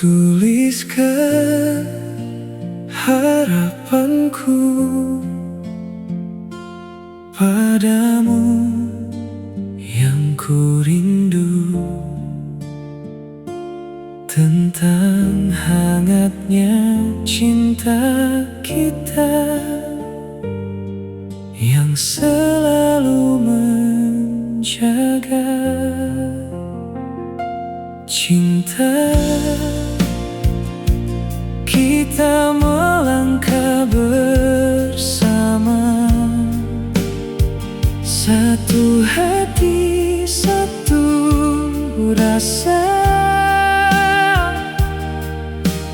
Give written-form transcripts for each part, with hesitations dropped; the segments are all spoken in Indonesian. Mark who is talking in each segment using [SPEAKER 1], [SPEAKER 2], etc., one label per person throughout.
[SPEAKER 1] Kutuliskan harapanku padamu yang ku rindu, tentang hangatnya cinta kita yang selalu menjaga. Cinta kita melangkah bersama, satu hati, satu rasa,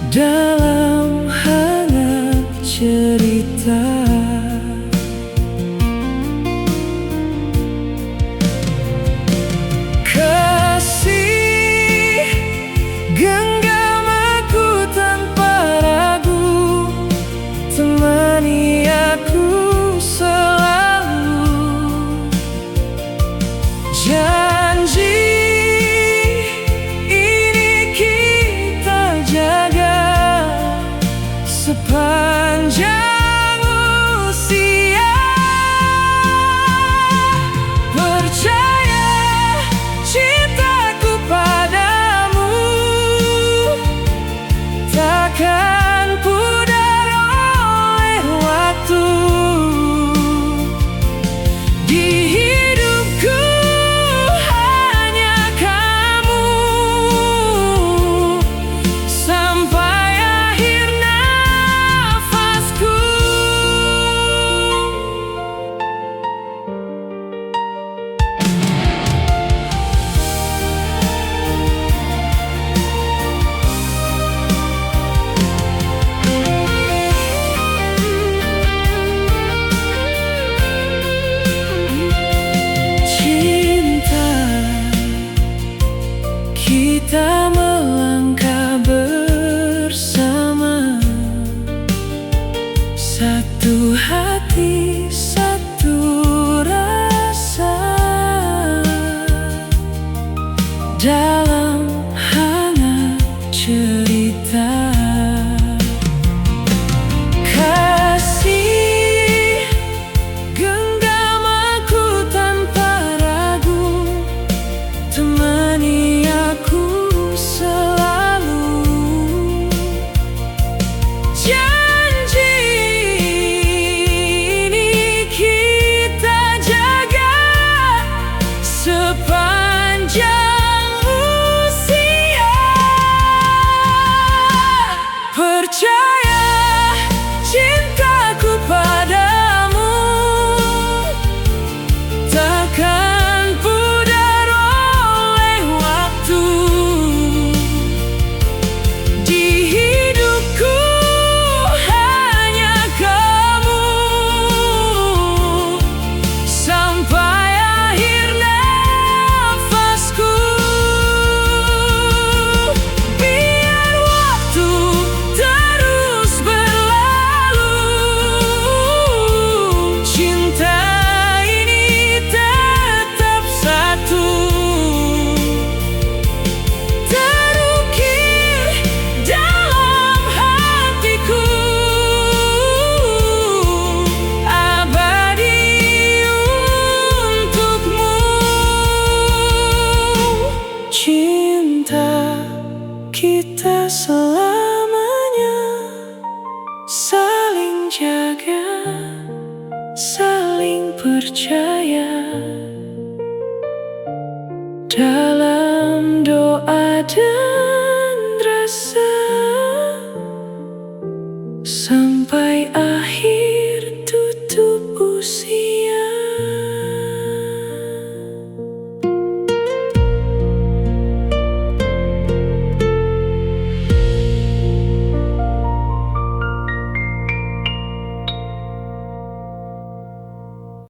[SPEAKER 1] dalam hangat cerita. Genggam aku tanpa ragu, temani aku selalu. Janji ini kita jaga sepanjang usia. Percaya cintaku padamu takkan pudar oleh waktu. Di hidupku hanya kamu, sampai akhir nafasku. Kita melangkah bersama, satu hati, satu rasa, dalam hangat cerita. Kasih, genggam aku tanpa ragu, temani aku selalu. Janji ini kita jaga sepanjang usia. Percaya cintaku padamu takkan pudar oleh waktu. Di hidupku hanya kamu, sampai akhir nafasku. Biar waktu terus berlalu, cinta ini tetap satu, terukir dalam hatiku, abadi untukmu. Cinta kita selamanya, saling jaga, saling percaya, dalam doa dan